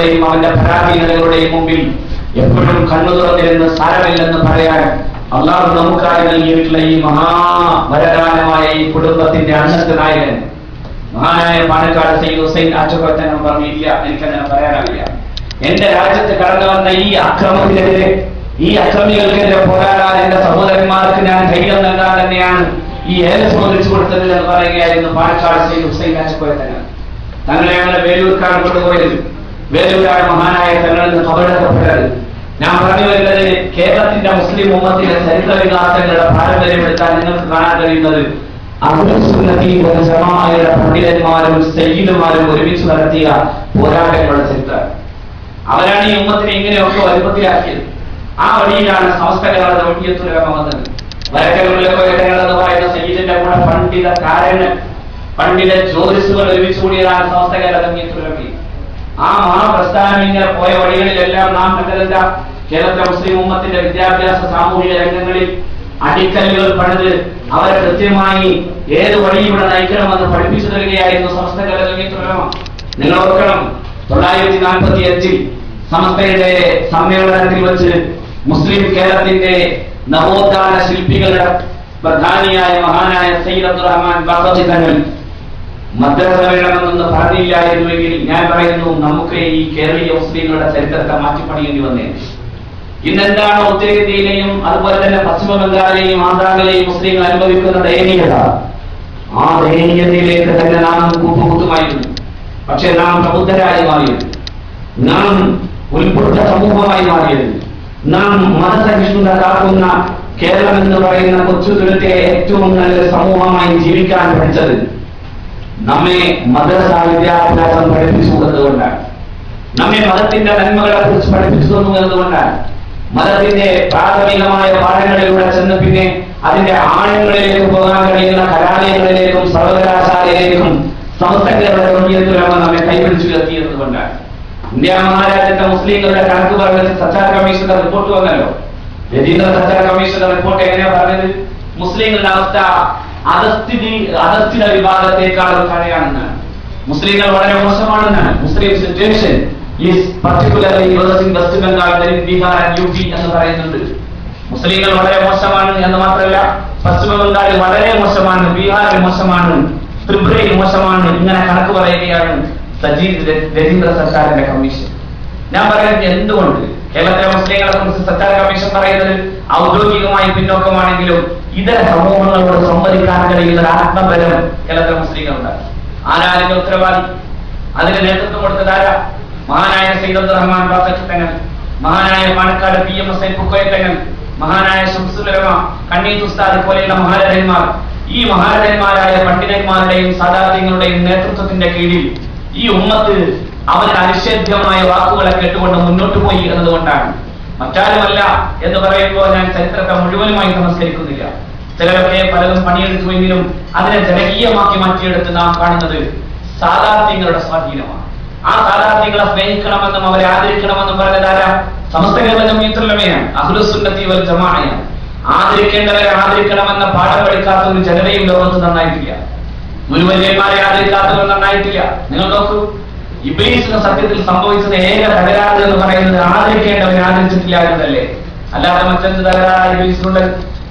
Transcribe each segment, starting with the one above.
പരാജയങ്ങളുടെയും അവന്റെ പരാധീനതകളുടെയും മുമ്പിൽ എപ്പോഴും കണ്ണു തുറന്നിരുന്ന് സാരമില്ലെന്ന് പറയാൻ അള്ളാഹു നമുക്കായി നൽകിയിട്ടുള്ള ഈ മഹാവരദാനമായ ഈ കുടുംബത്തിന്റെ അന്നത്തെ നായകൻ മഹാനായ പാണക്കാട് സയ്യിദ് ഹുസൈൻ ആറ്റുകോത്തനം പറഞ്ഞില്ല, എനിക്കങ്ങനെ പറയാനാവില്ല. എന്റെ രാജ്യത്ത് കടന്നു വന്ന ഈ അക്രമത്തിനെതിരെ, ഈ അക്രമികൾക്കെതിരെ പോരാടാൻ എന്റെ സഹോദരന്മാർക്ക് ഞാൻ ധൈര്യം നൽകാൻ തന്നെയാണ് ഈ ഏലസ് ചോദിച്ചു കൊടുത്തത് എന്ന് പറയുകയായിരുന്നു പാണക്കാട് സയ്യിദ് ഹുസൈൻ ആറ്റുകോത്തനം. തങ്ങളെ ഞങ്ങളെ വേലൂർക്കാണ് കൊണ്ടുപോയത്. വേലൂരാണ് മഹാനായ തങ്ങളിൽ നിന്ന് കബറടക്കപ്പെട്ടത്. ഞാൻ പറഞ്ഞു വരുന്നത്, കേരളത്തിന്റെ മുസ്ലിം ഉമ്മത്തിന്റെ ചരിത്ര വികാസങ്ങളുടെ പാരമ്പര്യം എടുത്താൽ നിങ്ങൾക്ക് കാണാൻ കഴിയുന്നത് ജമാഅയുടെ പണ്ഡിതന്മാരും സയ്യിദുമാരും ഒരുമിച്ച് നടത്തിയ പോരാട്ടങ്ങളുടെ ചരിത്രം. അവരാണ് ഈ ഉമ്മത്തിനെ ഇങ്ങനെയൊക്കെ വലുപ്പത്തിലാക്കിയത്. ആ വഴിയിലാണ് സമസ്ത കേരള ജംഇയ്യത്തുൽ വന്നത്. വരക്കലുള്ളെന്ന് പറയുന്ന സയ്യിദിന്റെ കൂടെ പണ്ഡിത ജ്യോതിസുകൾ ഒരുമിച്ച് കൂടിയതാണ് സമസ്ത കേരള ജംഇയ്യത്തുൽ ഉലമ. ആ മഹാപ്രസ്ഥാനം ഇങ്ങനെ പോയ വഴികളിലെല്ലാം നാം കണ്ടതല്ല, കേരളത്തിലെ മുസ്ലിം ഉമ്മത്തിന്റെ വിദ്യാഭ്യാസ സാമൂഹിക രംഗങ്ങളിൽ അടിക്കല്ലുകൾ പണിത് അവരെ കൃത്യമായി ഏത് വഴിയിലൂടെ നയിക്കണമെന്ന് പഠിപ്പിച്ചു തരികയായിരുന്നു സമസ്ത കേരള ജംഇയ്യത്തുൽ ഉലമ. നിങ്ങൾ ഓർക്കണം, 1945 സമസ്തയുടെ സമ്മേളനത്തിൽ വെച്ച് മുസ്ലിം കേരളത്തിന്റെ നവോത്ഥാന ശില്പികളുടെ പ്രധാനിയായ മഹാനായ സയ്യിദ് അബ്ദുറഹ്മാൻ ബാഖവി തങ്ങൾ മദ്രസ വേണമെന്നൊന്ന് പറഞ്ഞില്ലായിരുന്നുവെങ്കിൽ ഞാൻ പറയുന്നു, നമുക്ക് ഈ കേരളീയ മുസ്ലിങ്ങളുടെ ചരിത്രത്തെ മാറ്റിപ്പണിയേണ്ടി വന്നേനെ. ഇന്നെന്താണോ ഉത്തരേന്ത്യയിലെയും അതുപോലെ തന്നെ പശ്ചിമ ബംഗാളിലെയും ആന്ധ്രയിലെയും മുസ്ലിങ്ങൾ അനുഭവിക്കുന്ന ദയനീയത, ആ ദയനീയതയിലേക്ക് തന്നെ നാം കൂട്ടുമായിരുന്നു. പക്ഷെ നാം പ്രബുദ്ധരായി മാറിയത്, നാം ഉൾപ്പെടുത്ത സമൂഹമായി മാറിയത്, നാം മതസഹിഷ്ണുത കാക്കുന്ന കേരളം എന്ന് പറയുന്ന കൊച്ചുതുരത്തെ ഏറ്റവും നല്ല സമൂഹമായി ജീവിക്കാൻ പഠിച്ചത് നമ്മെ മദ്രസ വിദ്യാഭ്യാസം പഠിപ്പിച്ചു കൊടുത്തതുകൊണ്ടാണ്. നമ്മെ മതത്തിന്റെ നന്മകളെ കുറിച്ച് പഠിപ്പിച്ചു തന്നു എന്നതുകൊണ്ടാണ്. മതത്തിന്റെ പ്രാഥമികമായ പാഠങ്ങളിലൂടെ ചെന്ന് പിന്നെ അതിന്റെ ആഴങ്ങളിലേക്ക് പോകാൻ കഴിയുന്ന കലാലയങ്ങളിലേക്കും സർവകലാശാലയിലേക്കും സമസ്ത കേരള ജംഇയ്യത്തുൽ ഉലമ നമ്മെ കൈപിടിച്ചു എത്തിയതുകൊണ്ടാണ്. ഇന്ത്യ മഹാരാജ്യത്തെ മുസ്ലിങ്ങളുടെ കണക്ക് പറഞ്ഞ് സച്ചാർ കമ്മീഷന്റെ റിപ്പോർട്ട് വന്നല്ലോ. രജീന്ദ്ര സച്ചാർ കമ്മീഷന്റെ റിപ്പോർട്ട് എങ്ങനെയാ പറഞ്ഞത്? മുസ്ലിങ്ങളുടെ അവസ്ഥ അധസ്ഥിത വിഭാഗത്തെക്കാളും താഴെയാണെന്നാണ്. മുസ്ലിങ്ങൾ വളരെ മോശമാണെന്നാണ്. Muslim situation is particularly worse in West Bengal, Bihar and UP എന്ന് പറയുന്നുണ്ട്. മുസ്ലിങ്ങൾ വളരെ മോശമാണ് എന്ന് മാത്രമല്ല, പശ്ചിമ ബംഗാളിൽ വളരെ മോശമാണ്, ബീഹാറിൽ മോശമാണ്, ത്രിപുരയിൽ മോശമാണ്. ഇങ്ങനെ കണക്ക് പറയുകയാണ് രജീന്ദ്ര സർക്കാരിന്റെ കമ്മീഷൻ. ഞാൻ പറയുന്നത് എന്തുകൊണ്ട് കേരളത്തിലെ മുസ്ലിങ്ങളെ കുറിച്ച് സർക്കാർ കമ്മീഷൻ പറയുന്നത് ഔദ്യോഗികമായി പിന്നോക്കമാണെങ്കിലും ഇതര സമൂഹങ്ങളോട് സംവദിക്കാൻ കഴിയുന്ന ആത്മബലം കേരളത്തിലെ മുസ്ലിങ്ങളുണ്ട്. ആരാതിന്റെ ഉത്തരവാദി? അതിന് നേതൃത്വം കൊടുത്തതാരാ? മഹാനായ സയ്യിദ് അബ്ദുറഹ്മാൻ ബാഖവി തങ്ങൾ, മഹാനായ പാണക്കാട് PM ഹുസൈൻ പുക്കോയ തങ്ങൾ, മഹാനായ ശംസുൽ ഉലമ കണ്ണീത്ത് ഉസ്താദ് പോലെയുള്ള മഹാരഥന്മാർ. ഈ മഹാരഥന്മാരായ പണ്ഡിതന്മാരുടെയും സാദാത്യങ്ങളുടെയും നേതൃത്വത്തിന്റെ കീഴിൽ ഈ ഉമ്മത്ത് അവരുടെ അനിഷേധ്യമായ വാക്കുകളെ കേട്ടുകൊണ്ട് മുന്നോട്ട് പോയി എന്നതുകൊണ്ടാണ്. മറ്റാരുമല്ല എന്ന് പറയുമ്പോൾ ഞാൻ ചരിത്രത്തെ മുഴുവനുമായി നമസ്കരിക്കുന്നില്ല. ചിലരൊക്കെ പലതും പണിയെടുക്കുമെങ്കിലും അതിനെ ജനകീയമാക്കി മാറ്റിയെടുത്ത് നാം കാണുന്നത് സാദാത്യങ്ങളുടെ സ്വാധീനമാണ്. ആ സാദാത്യങ്ങളെ സ്നേഹിക്കണമെന്നും അവരെ ആദരിക്കണമെന്നും പറഞ്ഞതാരാ? സമസ്ത കേരള ജംഇയ്യത്തുൽ ഉലമയാണ്, അഹ്ലുസ് സുന്നത്തി വൽ ജമാഅയാണ്. ആദരിക്കേണ്ടവരെ ആദരിക്കണമെന്ന പാഠം പഠിക്കാത്തൊരു ജനതയും ലോകത്ത് നന്നായിട്ടില്ല. ഗുരുവര്യന്മാരെ ആദരിക്കാത്തവർ നന്നായിട്ടില്ല. നിങ്ങൾ നോക്കൂ, ഇബ്ലീസിന് സത്യത്തിൽ സംഭവിച്ചത് ഏക തകരാറ് എന്ന് പറയുന്നത് ആദരിക്കേണ്ടവനെ ആദരിച്ചിട്ടില്ല എന്നതല്ലേ? അല്ലാതെ മറ്റൊരു തകരാറ് ഇബ്ലീസിനുണ്ട്.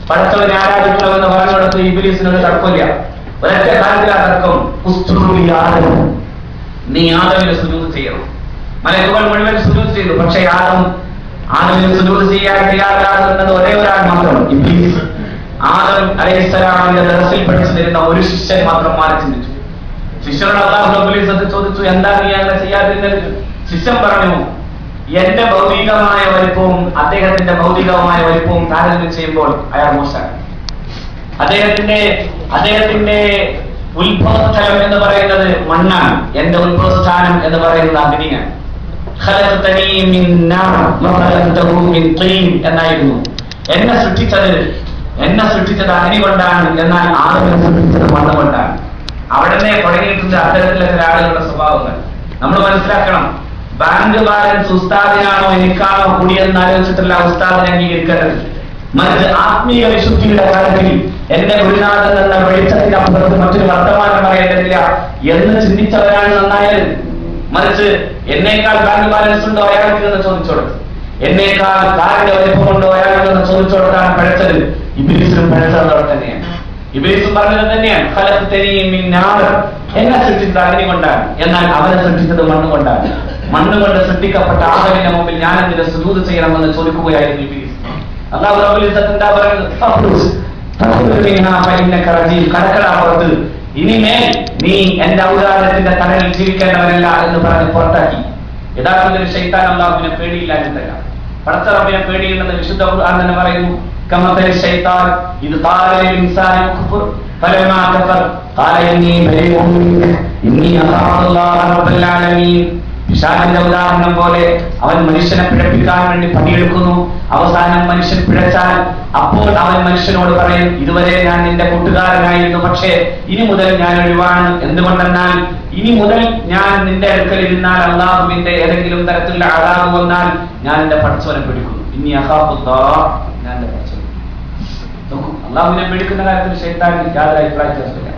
പടച്ചവനെ ആരാധിക്കണമെന്ന് പറഞ്ഞുകൊടുത്ത് ഇബ്ലീസിനൊരു തർക്കമില്ല. ഒരൊറ്റ കാര്യത്തിലാ തർക്കം, നീ ആദമിന് സുജൂദ് ചെയ്യണം. മലക്കുകൾ മുഴുവൻ സുജൂദ് ചെയ്തു, പക്ഷേ ആദമിന് സുജൂദ് ചെയ്യാൻ തയ്യാറാകുന്നത് ഒരേ ഒരാൾ മാത്രം, ഇബ്ലീസ്. ആദം അലൈഹിസ്സലാമിന്റെ ദർസിൽ പഠിച്ചു തരുന്ന ഒരു ശിഷ്യൻ മാത്രം മാറി ചിന്തിച്ചു. ശിഷ്യനോട് അല്ലാഹു റബ്ബുൽ ഇസ്സത്ത് ചോദിച്ചു, എന്താ നീ അങ്ങനെ ചെയ്യാതിരുന്നത്? ശിഷ്യൻ പറഞ്ഞു, എന്റെ ഭൗതികമായ വലിപ്പവും അദ്ദേഹത്തിന്റെ ഭൗതികമായ വലിപ്പവും താരതമ്യം ചെയ്യുമ്പോൾ അയാൾ മോശമാണ്. അദ്ദേഹത്തിന്റെ ഉത്ഭവസ്ഥലം എന്ന് പറയുന്നത് മണ്ണാണ്, എന്റെ ഉത്ഭവസ്ഥാനം എന്ന് പറയുന്നത് അഗ്നിയാണ്. എന്നായിരുന്നു. എന്നെ സൃഷ്ടിച്ചത് അഗ്നി കൊണ്ടാണ്, എന്നാൽ ആദമിനെ സൃഷ്ടിച്ചത് മണ്ണ് കൊണ്ടാണ്. അവിടെ തന്നെ തുടങ്ങിയിട്ടുണ്ട് അത്തരത്തിലെ ചില ആളുകളുടെ സ്വഭാവങ്ങൾ. നമ്മൾ മനസ്സിലാക്കണം, ബാങ്ക് ബാലൻസ് ഉസ്താദിനാണോ എനിക്കാണോ കൂടിയെന്ന് ആലോചിച്ചിട്ടല്ല ഉസ്താദിനെ അംഗീകരിക്കേണ്ടത്. മറിച്ച് ആത്മീയ വിശുദ്ധിയുടെ കാര്യത്തിൽ എന്റെ ഗുരുനാഥൻ എന്ന വെളിച്ചത്തിനപ്പുറത്ത് മറ്റൊരു വർത്തമാനം പറയേണ്ടതില്ല എന്ന് ചിന്തിച്ചവരാണ് നന്നായത്. മറിച്ച് എന്നേക്കാൾ ബാങ്ക് ബാലൻസ് ഉണ്ടോ അയാൾക്ക് എന്ന് ചോദിച്ചോടുത്ത്, എന്നേക്കാൾ കാറിന്റെ വലിപ്പമുണ്ടോ അയാൾക്ക് എന്ന് ചോദിച്ചോടത്താണ് പഴച്ചത്. ഇബ്ലീസിനും പഴച്ചതോടെ തന്നെയാണ്. ഇബ്ലീസും പറഞ്ഞത് തന്നെയാണ്, എന്നെ സൃഷ്ടിച്ചത് അഗ്നി കൊണ്ടാണ്, എന്നാൽ അവനെ സൃഷ്ടിച്ചത് മണ്ണുകൊണ്ടാണ്. മണ്ണുകൊണ്ട് സൃഷ്ടിക്കപ്പെട്ട ആദമിന്റെ മുമ്പിൽ ഞാൻ എന്തിനെ സുജൂദ് ചെയ്യണമെന്ന് ചോദിക്കുകയായിരുന്നു ഇബ്ലീസ്. അല്ലാഹു റബ്ബുൽ ഇസ്സത്ത് എന്താ പറയുന്നത്? കടക്കടാപ്പുറത്ത് ഇനിമേൽ നീ എന്റെ ഔദാര്യത്തിന്റെ തണലിൽ ജീവിക്കേണ്ടവനല്ല എന്ന് പറഞ്ഞ് പുറത്താക്കി. യഥാർത്ഥത്തിൽ ശൈത്താൻ അല്ലാഹുവിനെ പേടിയില്ലാഞ്ഞിട്ടല്ല, പടച്ച റബ്ബിനെ പേടിയുണ്ടെന്ന് വിശുദ്ധ ഖുർആൻ തന്നെ പറയുന്നു. കമതൽ ശൈത്താൻ ഇത് ഖാല ലിൽ ഇൻസാനി കുഫർ ഫലമാ കഫർ ഖാല ഇന്നി അഖാഫുല്ലാഹ റബ്ബൽ ആലമീൻ. പിശാചിന്റെ ഉദാഹരണം പോലെ അവൻ മനുഷ്യനെ പിഴപ്പിക്കാൻ വേണ്ടി പണിയെടുക്കുന്നു. അവസാനം മനുഷ്യൻ പിഴച്ചാൽ അപ്പോൾ അവൻ മനുഷ്യനോട് പറയും, ഇതുവരെ ഞാൻ നിന്റെ കൂട്ടുകാരനായിരുന്നു, പക്ഷേ ഇനി മുതൽ ഞാൻ ഒഴിവാണ്. എന്തുകൊണ്ടെന്നാൽ ഇനി മുതൽ ഞാൻ നിന്റെ അടുക്കൽ ഇരുന്നാൽ അല്ലാഹുവിന്റെ ഏതെങ്കിലും തരത്തിലുള്ള അദാബ് വന്നാൽ ഞാൻ എന്റെ പടച്ചവനെ പിടിക്കുന്നു. ഇന്നി അഖാഫുല്ലാഹ്, ഞാൻ എന്റെ പടച്ചവനെ. അല്ലാഹുവിനെ പിടിക്കുന്ന കാര്യത്തിൽ ശൈത്താൻ യാതൊരു അഭിപ്രായത്തില്ല.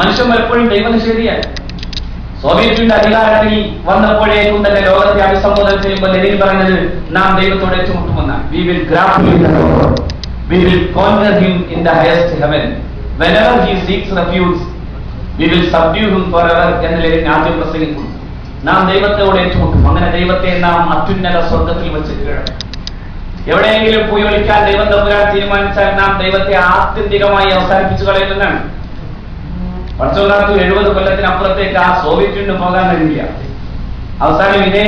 മനുഷ്യൻ പലപ്പോഴും ദൈവനിഷേധിയാണ്. സോവിയറ്റിന്റെ അധികാരത്തിൽ വന്നപ്പോഴേക്കും തന്നെ ലോകത്തെ അഭിസംബോധന ചെയ്യുമ്പോൾ ലെനിൻ പറഞ്ഞത്, നാം ദൈവത്തോട് ഏറ്റുമുട്ടുമെന്നാണ്. We will grapple with the Lord. We will conquer him in the highest heaven. Whenever he seeks refuge, we will subdue him forever എന്ന് ലെനിൻ ആദ്യം പ്രസംഗിക്കുന്നു. നാം ദൈവത്തോട് ഏറ്റുമുട്ടും. അങ്ങനെ ദൈവത്തെ നാം അത്യുന്നത സ്വർഗത്തിൽ വെച്ച് കീഴടക്കും. എവിടെയെങ്കിലും പോയി വിളിക്കാൻ ദൈവം തമ്പുരാൻ തീരുമാനിച്ചാൽ നാം ദൈവത്തെ ആത്യന്തികമായി അവസാനിപ്പിച്ചു കളയുമെന്നാണ്. പടച്ചോനാത്ത് 70 കൊല്ലത്തിനപ്പുറത്തേക്ക് ആ സോവിയറ്റ് യൂണിയൻ പോകാൻ കഴിയില്ല. അവസാനം ഇതേ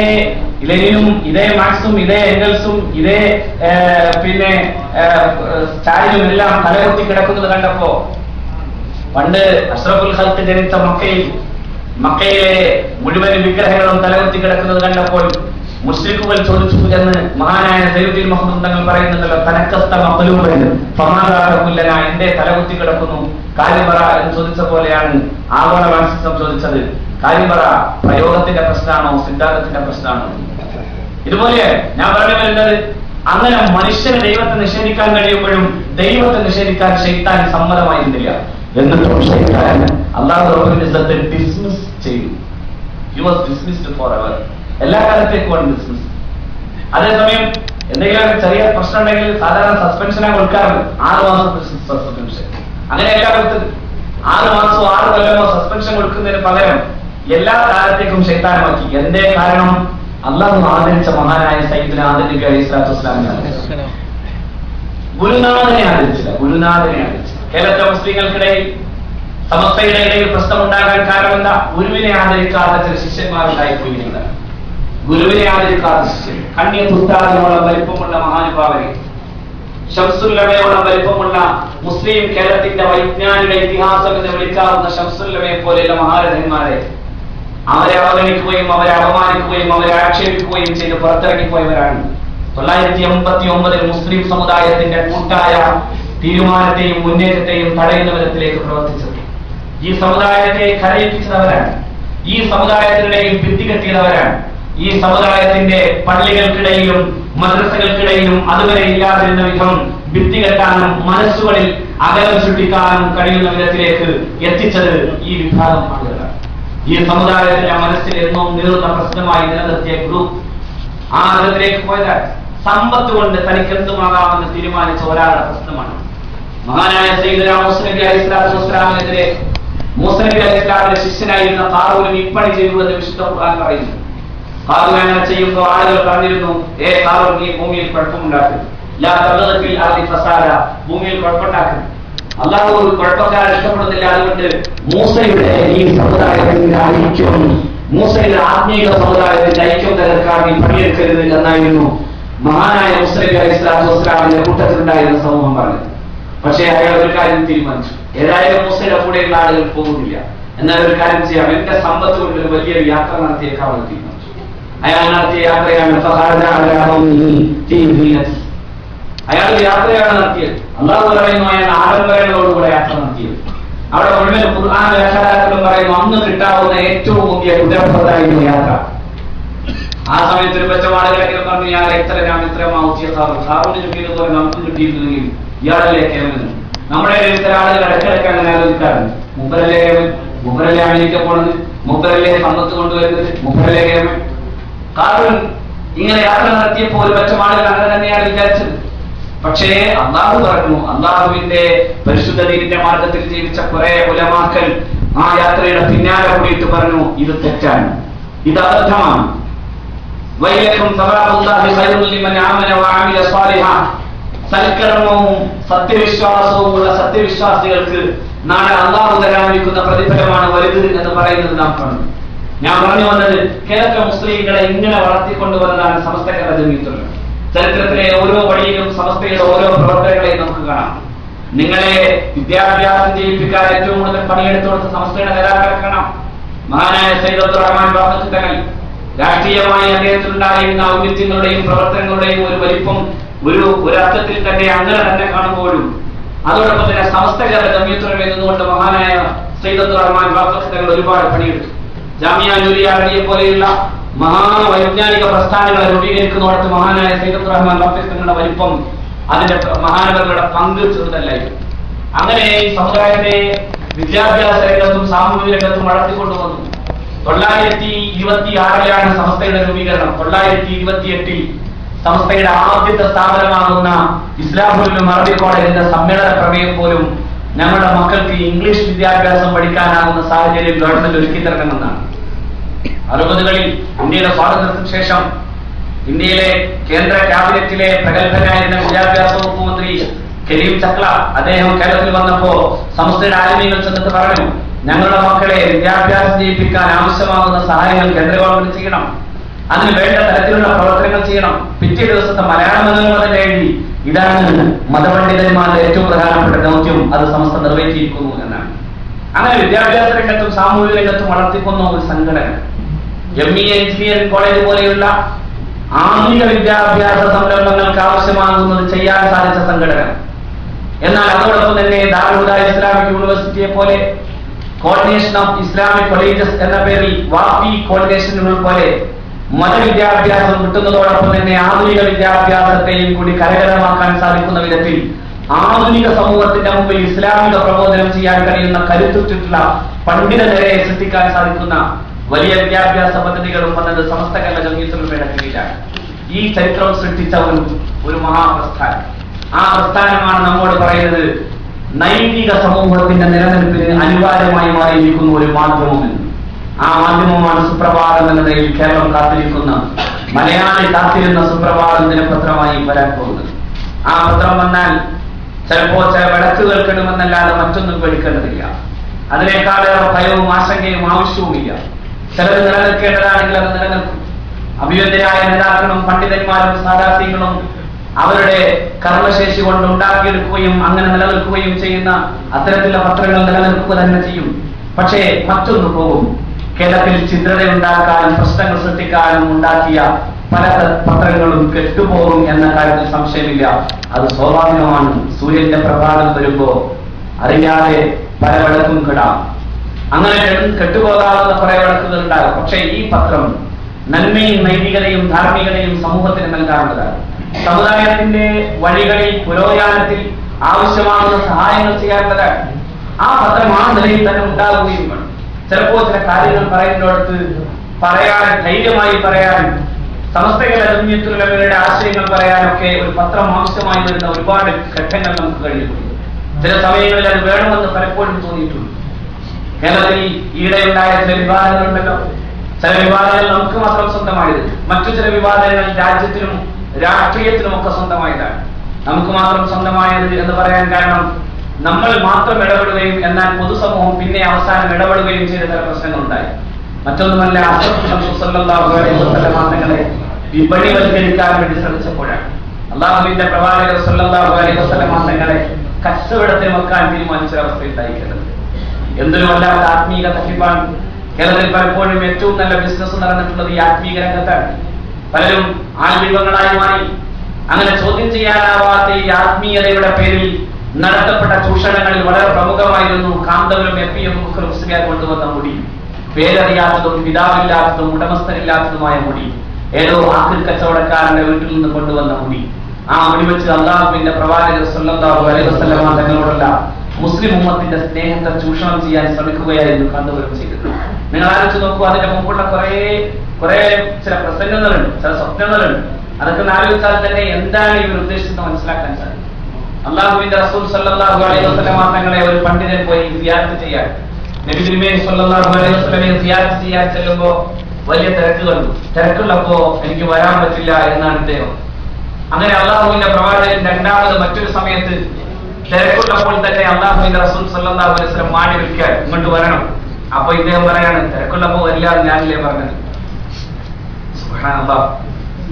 ലെനിനും ഇതേ മാർക്സും ഇതേ എംഗൽസും ഇതേ സ്റ്റാലിനും എല്ലാം തലകുത്തി കിടക്കുന്നത് കണ്ടപ്പോ, പണ്ട് അഷ്റഫുൽ ഖൽഖ് ജനിച്ച മക്കയിലെ മുഴുവൻ വിഗ്രഹങ്ങളും തലകുത്തി കിടക്കുന്നത് കണ്ടപ്പോൾ മുശ്രിക്കുകൾ ചോദിച്ചു എന്ന് മഹാനായ സയ്യിദുൽ മഖ്ദൂം തങ്ങൾ പറയുന്നുണ്ടല്ലോ, തനക്കസ്ത മഖ്ലൂബൻ ഫമാദാകുല്ലന, എന്റെ തലകുത്തി കിടക്കുന്നു കാര്യം പറ എന്ന് ചോദിച്ച പോലെയാണ് ആഗോള മാർക്സിസം ചോദിച്ചത്. കാര്യം പറ, പ്രയോഗത്തിന്റെ പ്രശ്നമാണോ സിദ്ധാന്തത്തിന്റെ പ്രശ്നമാണോ? ഇതുപോലെ ഞാൻ പറഞ്ഞു വരുന്നത്, അങ്ങനെ മനുഷ്യന് ദൈവത്തെ നിഷേധിക്കാൻ കഴിയുമ്പോഴും ദൈവത്തെ നിഷേധിക്കാൻ ശൈത്താൻ സമ്മതമായിരുന്നില്ല. എന്നിട്ടും ശൈത്താൻ അല്ലാഹു റബ്ബുൽ ഇസ്സത്ത് ഡിസ്മിസ് ചെയ്തു. He was dismissed Forever. എല്ലാ കാലത്തേക്കും ഡിസ്മിസ്. അതേസമയം എന്തെങ്കിലും ചെറിയ പ്രശ്നം ഉണ്ടെങ്കിൽ സാധാരണ സസ്പെൻഷനാണ് കൊടുക്കാറുണ്ട്. 6 മാസത്തെ സസ്പെൻഷൻ. അങ്ങനെ എല്ലാ കാലത്തും 6 മാസമോ 6 കൊല്ലമോ സസ്പെൻഷൻ കൊടുക്കുന്നതിന് പകരം എല്ലാ കാലത്തേക്കും ശൈത്താനമാക്കി. എന്തേ കാരണം? അല്ലാഹു ആദരിച്ച മഹാനായ സയ്യിദുനാ ആദം നബി അലൈഹി സ്വലാത്തു വസ്സലാമിനെ ഗുരുനാഥനെ ആദരിച്ചില്ല. കേരളത്തിലെ മുസ്ലിങ്ങൾക്കിടയിൽ സമസ്തയുടെ ഇടയിൽ പ്രശ്നമുണ്ടാകാൻ കാരണം എന്താ? ഗുരുവിനെ ആദരിക്കാത്ത ചില ശിഷ്യന്മാരുണ്ടായിപ്പോയി. ഗുരുവിനെ ആദരിക്കാത്ത ശിഷ്യൻ, കണ്യത്തുസ്താദിനോളം വലിപ്പമുള്ള മഹാനുഭാവനെ, ശംസുല്ലമയോളം വലിപ്പമുള്ള മുസ്ലിം കേരളത്തിന്റെ വൈജ്ഞാനിക ഇതിഹാസം എന്ന് വിളിക്കാവുന്ന ശംസുല്ലമയെ പോലെയുള്ള മഹാരഥന്മാരെ അവരെ അവഗണിക്കുകയും അവരെ അപമാനിക്കുകയും അവരെ ആക്ഷേപിക്കുകയും ചെയ്ത് പുറത്തിറങ്ങിപ്പോയവരാണ് 989 മുസ്ലിം സമുദായത്തിന്റെ കൂട്ടായ തീരുമാനത്തെയും മുന്നേറ്റത്തെയും തടയുന്ന വിധത്തിലേക്ക് പ്രവർത്തിച്ചത്. ഈ സമുദായത്തെ കരയിപ്പിച്ചവരാണ്. ഈ സമുദായത്തിനിടയിൽ ഭിത്തി കെട്ടിയവരാണ്. ഈ സമുദായത്തിന്റെ പള്ളികൾക്കിടയിലും മദ്രസകൾക്കിടയിലും അതുവരെ ഇല്ലാതിരുന്ന വിധം ഭിത്തി കെട്ടാനും മനസ്സുകളിൽ അകലം സൃഷ്ടിക്കാനും കഴിയുന്ന വിധത്തിലേക്ക് എത്തിച്ചത് ഈ വിഭാഗം ആളുകളാണ്. ഈ സമുദായത്തിന്റെ മനസ്സിൽ എന്നും നീറുന്ന പ്രശ്നമായി നിലനിർത്തിയ ഗ്രൂപ്പ് ആ വിധത്തിലേക്ക് പോയതാണ്. സമ്പത്ത് കൊണ്ട് തനിക്ക് എന്തുമാകാമെന്ന് തീരുമാനിച്ച ഒരാളുടെ പ്രശ്നമാണ്. മഹാനായ സയ്യിദുനാ മൂസാ നബി അലൈഹി സ്വലാത്തു വസ്സലാമിനെതിരെ മൂസാ നബി അലൈഹി സ്വലാമിന്റെ ശിഷ്യനായിരുന്ന ഖാറൂൻ ഇപ്പണി ചെയ്തു എന്ന് വിശുദ്ധ ഖുർആൻ പറയുന്നു. ഖാറൂൻ അങ്ങനെ ചെയ്യുമ്പോൾ ആളുകൾ പറഞ്ഞിരുന്നു, ഖാറൂൻ നീ ഭൂമിയിൽ കുഴപ്പമുണ്ടാക്കും, ലാ തബ്ഗി ഫിൽ അർദി ഫസാദ, ഭൂമിയിൽ കുഴപ്പമുണ്ടാക്കും. അല്ലാഹു കുഴപ്പക്കാരെ ഇഷ്ടപ്പെടുന്നില്ല. അതുകൊണ്ട് മൂസയുടെ ഈ സമുദായത്തിന്റെ ഐക്യം, മൂസയുടെ ആത്മീയ സമുദായത്തിന്റെ ഐക്യം തകർക്കാൻ നീ പണിയെടുക്കരുത് എന്നായിരുന്നു മഹാനായ മൂസാ നബി അലൈഹി സ്വലാത്തു വസ്സലാമിന്റെ കൂട്ടത്തിലുണ്ടായിരുന്ന സമൂഹം പറഞ്ഞത്. പക്ഷേ അയാൾ ഒരു കാര്യം തീരുമാനിച്ചു, ഏതായാലും മൂസയുടെ കൂടെയുള്ള ആളുകൾ പോകുന്നില്ല, എന്നാൽ ഒരു കാര്യം ചെയ്യാം, എന്റെ സമ്പത്ത് കൊണ്ട് ഒരു വലിയൊരു യാത്ര നടത്തിയേക്കാമെന്ന് തീരുമാനിച്ചു. അയാൾ നടത്തിയ യാത്രയാണ് അയാൾ യാത്രയാണ് നടത്തിയത്. അല്ലാഹു പറയുന്നു അയാൾ ആഡംബരങ്ങളോടുകൂടെ യാത്ര നടത്തിയത്. അവിടെ മുഴുവൻ ഖുർആൻ വ്യാഖ്യാതാക്കളും പറയുന്നു അന്ന് കിട്ടാവുന്ന ഏറ്റവും വലിയ കുതിരപ്പുറത്തായിരുന്നു യാത്ര. ആ സമയത്ത് ഒരു പച്ചമാടുകളെങ്കിലും പറഞ്ഞു, ഞാൻ ഇത്രമാവുത്തിയ ഹാറൂന് കിട്ടിയതുപോലെ നമുക്ക് കിട്ടിയിരുന്നെങ്കിൽ ഇയാളല്ലേ കേവലം. നമ്മുടെ ഇത്തരം ആളുകൾ ഇടയ്ക്കിടയ്ക്ക് അങ്ങനെ ആലോചിക്കാറുണ്ട്, മുമ്പരല്ലേ അമേരിക്ക പോണത്, മൂപ്പരല്ലേ സമ്പത്ത് കൊണ്ടുവരുന്നത്, മൂപ്പരല്ലേ കേരളം. കാറൂൻ ഇങ്ങനെ യാത്ര നടത്തിയപ്പോൾ മറ്റു ആളുകൾ അങ്ങനെ തന്നെയാണ് വിചാരിച്ചത്. പക്ഷേ അള്ളാഹു പറഞ്ഞു, അള്ളാഹുവിന്റെ പരിശുദ്ധ ദീനിന്റെ മാർഗത്തിൽ ജീവിച്ച കുറെ ഉലമാക്കൾ ആ യാത്രയുടെ പിന്നാലെ കൂടിയിട്ട് പറഞ്ഞു, ഇത് തെറ്റാണ്, ഇത് അബദ്ധമാണ്. വൈലക്കും സവാബുല്ലാഹി ഖൈറുൽ ലിമൻ ആമന വഅമില സ്വാലിഹാ. സൽക്കർമ്മവും സത്യവിശ്വാസവും ഉള്ള സത്യവിശ്വാസികൾക്ക് നാളെ അള്ളാഹു തരാനിരിക്കുന്ന പ്രതിഫലമാണ് വലുത് എന്ന് പറയുന്നത് നാം കാണുന്നു. ഞാൻ പറഞ്ഞു വന്നത്, കേരള മുസ്ലിങ്ങളെ ഇങ്ങനെ വളർത്തിക്കൊണ്ടുവന്നതാണ് സമസ്ത കേരള ജമീയത്തുൽ ഉലമ. ചരിത്രത്തിലെ ഓരോ വഴിയിലും സമസ്തയുടെ ഓരോ പ്രവർത്തനങ്ങളെയും നമുക്ക് കാണാം. നിങ്ങളെ വിദ്യാഭ്യാസം ചെയ്യിപ്പിക്കാൻ ഏറ്റവും കൂടുതൽ പണിയെടുത്തു കൊടുത്ത സമസ്തയുടെ നേതാക്കളെ കാണാം. മഹാനായ സയ്യിദ് അബ്ദുർ റഹ്മാൻ ബാഫഖി തങ്ങൾ രാഷ്ട്രീയമായി അദ്ദേഹത്തിനുണ്ടായിരുന്ന ഔന്നിത്യങ്ങളുടെയും പ്രവർത്തനങ്ങളുടെയും ഒരു വലിപ്പം ഒരർത്ഥത്തിൽ തന്നെ അങ്ങനെ തന്നെ കാണുമ്പോഴും അതോടൊപ്പം തന്നെ സമസ്ത കേരള ജമീയത്തുൽ ഉലമ എന്നുകൊണ്ട് മഹാനായ സയ്യിദ് അബ്ദുർ റഹ്മാൻ ബാഫഖി തങ്ങൾ ഒരുപാട് പണിയെടുത്തു. ജാമിയ നൂരിയ അറബിയെ പോലെയുള്ള മഹാവൈജ്ഞാനിക പ്രസ്ഥാനങ്ങളെ രൂപീകരിക്കുന്നിടത്ത് മഹാനായ സയ്യിദ് അബ്ദുർ റഹ്മാൻ ബാഫഖി തങ്ങളുടെ വലിപ്പം, അതിന്റെ മഹാനവരുടെ പങ്ക് ചെറുതല്ലായിരുന്നു. അങ്ങനെ ഈ സമുദായത്തെ വിദ്യാഭ്യാസ രംഗത്തും സാമൂഹിക രംഗത്തും വളർത്തിക്കൊണ്ടുവന്നു. 926 സമസ്തയുടെ രൂപീകരണം. 928 സമസ്തയുടെ ആദ്യത്തെ സ്ഥാപനമാകുന്ന ഇസ്ലാമുൽ ഉലൂം അറബി കോളേജിന്റെ സമ്മേളന പ്രമേയം പോലും ഞങ്ങളുടെ മക്കൾക്ക് ഇംഗ്ലീഷ് വിദ്യാഭ്യാസം പഠിക്കാനാകുന്ന സാഹചര്യം ഗവൺമെന്റ് ഒരുക്കി തരണമെന്നാണ്. 60കളിൽ ഇന്ത്യയുടെ സ്വാതന്ത്ര്യത്തിന് ശേഷം ഇന്ത്യയിലെ കേന്ദ്ര ക്യാബിനറ്റിലെ പ്രഗത്ഭനായിരുന്ന വിദ്യാഭ്യാസ വകുപ്പ് മന്ത്രി കരീം ചക്ല അദ്ദേഹം കേരളത്തിൽ വന്നപ്പോ സമസ്തയുടെ ആലിമീങ്ങൾ ചെന്നിട്ട് പറഞ്ഞു, ഞങ്ങളുടെ മക്കളെ വിദ്യാഭ്യാസം ചെയ്യിപ്പിക്കാൻ ആവശ്യമാകുന്ന സഹായങ്ങൾ കേന്ദ്ര ഗവൺമെന്റ് ചെയ്യണം, അതിന് വേണ്ട തരത്തിലുള്ള പ്രവർത്തനങ്ങൾ ചെയ്യണം. പിറ്റേ ദിവസത്തെ മലയാള മനോരമ എഴുതി, ഇതാണ് മതപണ്ഡിതന്മാരുടെ ഏറ്റവും പ്രധാനപ്പെട്ട ദൗത്യം, അത് സമസ്ത നിർവഹിച്ചിരിക്കുന്നു എന്നാണ്. അങ്ങനെ വിദ്യാഭ്യാസ രംഗത്തും സാമൂഹിക രംഗത്തും വളർത്തിക്കുന്ന ഒരു സംഘടന. ME എഞ്ചിനീയറിംഗ് കോളേജ് പോലെയുള്ള ആധുനിക വിദ്യാഭ്യാസ സംരംഭങ്ങൾക്ക് ആവശ്യമാകുന്നത് ചെയ്യാൻ സാധിച്ച സംഘടന. എന്നാൽ അതോടൊപ്പം തന്നെ ദാറുൽ ഹുദ ഇസ്ലാമിക് യൂണിവേഴ്സിറ്റിയെ പോലെ കോർഡിനേഷൻ ഓഫ് ഇസ്ലാമിക് കോളേജസ് എന്ന പേരിൽ വാഫി കോർഡിനേഷനുകൾ പോലെ മതവിദ്യാഭ്യാസം കിട്ടുന്നതോടൊപ്പം തന്നെ ആധുനിക വിദ്യാഭ്യാസത്തെയും കൂടി കരകരമാക്കാൻ സാധിക്കുന്ന വിധത്തിൽ ആധുനിക സമൂഹത്തിന്റെ മുമ്പിൽ ഇസ്ലാമിക പ്രബോധനം ചെയ്യാൻ കഴിയുന്ന കരുത്തുറ്റുള്ള പണ്ഡിതരെ സൃഷ്ടിക്കാൻ സാധിക്കുന്ന വലിയ വിദ്യാഭ്യാസ പദ്ധതികളും വന്നത് സമസ്ത കേരള ജമീയത്തുൽ ഉലമയുടെ കീഴിലാണ്. ഈ ചരിത്രം സൃഷ്ടിച്ച ഒരു മഹാപ്രസ്ഥാനം. ആ പ്രസ്ഥാനമാണ് നമ്മോട് പറയുന്നത്, നൈതിക സമൂഹത്തിന്റെ നിലനിൽപ്പിന് അനിവാര്യമായി മാറിയിരിക്കുന്ന ഒരു മാധ്യമമെന്ന്. ആ മാധ്യമമാണ് സുപ്രഭാതം എന്ന നിലയിൽ കേരളം കാത്തിരിക്കുന്ന, മലയാളി കാത്തിരുന്ന സുപ്രഭാതം ദിനപത്രമായി വരാൻ പോകുന്നത്. ആ പത്രം വന്നാൽ ചിലപ്പോ ചില വിളക്കുകൾ കെടുമെന്നല്ലാതെ മറ്റൊന്നും പേടിക്കേണ്ടതില്ല. അതിനേക്കാളേറെ ഭയവും ആശങ്കയും ആവശ്യവുമില്ല. ചിലത് നിലനിൽക്കേണ്ടതാണെങ്കിൽ അത് നിലനിൽക്കും. അഭിവന്ദരായ നേതാക്കളും പണ്ഡിതന്മാരും സാധാർത്ഥികളും അവരുടെ കർമ്മശേഷി കൊണ്ട് ഉണ്ടാക്കിയെടുക്കുകയും അങ്ങനെ നിലനിൽക്കുകയും ചെയ്യുന്ന അത്തരത്തിലുള്ള പത്രങ്ങൾ നിലനിൽക്കുക തന്നെ ചെയ്യും. പക്ഷേ മറ്റൊന്ന് പോകും. കേരളത്തിൽ ചിത്രതയുണ്ടാക്കാനും പ്രശ്നങ്ങൾ സൃഷ്ടിക്കാനും ഉണ്ടാക്കിയ പല പത്രങ്ങളും കെട്ടുപോകും എന്ന കാര്യത്തിൽ സംശയമില്ല. അത് സ്വാഭാവികമാണ്. സൂര്യന്റെ പ്രഭാതം വരുമ്പോ അറിയാതെ പല വിളക്കും കെടാം. അങ്ങനെ കെട്ടുപോകാവുന്ന കുറെ വിളക്കുകൾ ഉണ്ടാകും. പക്ഷേ ഈ പത്രം നന്മയും നൈതികതയും ധാർമ്മികതയും സമൂഹത്തിന് നൽകാറുള്ളതാണ്. സമുദായത്തിന്റെ വഴികളിൽ പുരോഗമനത്തിൽ ആവശ്യമാകുന്ന സഹായങ്ങൾ ചെയ്യാനുള്ളതാണ്. ആ പത്രം ആ നിലയിൽ തന്നെ ഉണ്ടാകുകയും വേണം. ചിലപ്പോൾ ചില കാര്യങ്ങൾ പറയുന്നിടത്ത് പറയാൻ, ധൈര്യമായി പറയാൻ, സമസ്ത കേരള ജമീയത്തുൽ ഉലമയുടെ ആശയങ്ങൾ പറയാനൊക്കെ ഒരു പത്രം ആവശ്യമായി വരുന്ന ഒരുപാട് ഘട്ടങ്ങൾ നമുക്ക് കഴിഞ്ഞിട്ടുണ്ട്. ചില സമയങ്ങളിൽ അത് വേണമെന്ന് പലപ്പോഴും തോന്നിയിട്ടുണ്ട്. കേരളത്തിൽ ഈയിടെയുണ്ടായ ചില വിവാദങ്ങളുണ്ടല്ലോ. ചില വിവാദങ്ങൾ നമുക്ക് മാത്രം സ്വന്തമായത്, മറ്റു ചില വിവാദങ്ങൾ രാജ്യത്തിനും രാഷ്ട്രീയത്തിനും ഒക്കെ സ്വന്തമായതാണ്. നമുക്ക് മാത്രം സ്വന്തമായത് എന്ന് പറയാൻ കാരണം നമ്മൾ മാത്രം ഇടപെടുകയും എന്നാൽ പൊതുസമൂഹം പിന്നെ അവസാനം ഇടപെടുകയും ചെയ്ത ചില പ്രശ്നങ്ങളുണ്ടായി. മറ്റൊന്നുമല്ല, തങ്ങളെ വിപണിവൽക്കരിക്കാൻ വേണ്ടി ശ്രമിച്ചപ്പോഴാണ്. അള്ളാഹുവിന്റെ പ്രവാചകർ സല്ലല്ലാഹു അലൈഹി വസല്ലം തങ്ങളെ കച്ചവടത്തിന് വെക്കാൻ തീരുമാനിച്ച അവസ്ഥയുണ്ടായിരിക്കുന്നത്. എന്തൊരു വല്ലാത്ത ആത്മീയ തട്ടിപ്പാണ്. കേരളത്തിൽ പലപ്പോഴും ഏറ്റവും നല്ല ബിസിനസ് നടന്നിട്ടുള്ളത് ഈ ആത്മീയ രംഗത്താണ്. പലരും ആത്മീയങ്ങളായി മാറി. അങ്ങനെ ചോദ്യം ചെയ്യാനാവാത്ത ഈ ആത്മീയതയുടെ പേരിൽ നടത്തപ്പെട്ട ചൂഷണങ്ങളിൽ വളരെ പ്രമുഖമായിരുന്നു കാന്തപുരം FPM മുസ്ലിയാർ കൊണ്ടുവന്ന മുടി. പേരറിയാത്തതും പിതാവില്ലാത്തതും ഉടമസ്ഥനില്ലാത്തതുമായ മുടി. ഏതോ ആക്രിൽ കച്ചവടക്കാരന്റെ വീട്ടിൽ നിന്ന് കൊണ്ടുവന്ന മുടി. ആ മുടി വെച്ച് അല്ലാഹുവിന്റെ പ്രവാചകർ സല്ലല്ലാഹു അലൈഹി വസല്ലം തങ്ങളോടുള്ള മുസ്ലിം ഉമ്മത്തിന്റെ സ്നേഹത്തെ ചൂഷണം ചെയ്യാൻ ശ്രമിക്കുകയായിരുന്നു കാന്തപുരം ചെയ്തത്. നിങ്ങൾ ആലോചിച്ച് നോക്കൂ, അതിന്റെ മുമ്പുള്ള കുറെ ചില പ്രസംഗങ്ങളുണ്ട്, ചില സ്വപ്നങ്ങളുണ്ട്. അതൊക്കെ ആലോചിച്ചാൽ തന്നെ എന്താണ് ഇവർ ഉദ്ദേശിച്ചത് മനസ്സിലാക്കാൻ സാധിക്കും. അള്ളാഹുവിന്റെ റസൂൽ സല്ലല്ലാഹു അലൈഹി വസല്ലം തങ്ങളെ ഒരു പണ്ഡിതൻ പോയി സിയാറത്ത് ചെയ്യാൻ, നബി തിരുമേനി സല്ലല്ലാഹു അലൈഹി വസല്ലമയെ സിയാറത്ത് ചെയ്യാൻ ചെല്ലുമ്പോ വലിയ തിരക്ക് കണ്ടു. തിരക്കുള്ളപ്പോ എനിക്ക് വരാൻ പറ്റില്ല എന്നാണ് ഇദ്ദേഹം. അങ്ങനെ അള്ളാഹുവിന്റെ പ്രവാചകൻ രണ്ടാമത് മറ്റൊരു സമയത്ത് തിരക്കുള്ളപ്പോൾ തന്നെ അള്ളാഹുവിന്റെ റസൂൽ സല്ലല്ലാഹു അലൈഹി വസല്ലം മാടി വിളിക്കാൻ ഇങ്ങോട്ട് വരണം. അപ്പൊ ഇദ്ദേഹം പറയാണ്, തിരക്കുള്ളപ്പോ വരില്ലാതെ ഞാനല്ലേ പറഞ്ഞത്. സുബ്ഹാനല്ലാഹ്,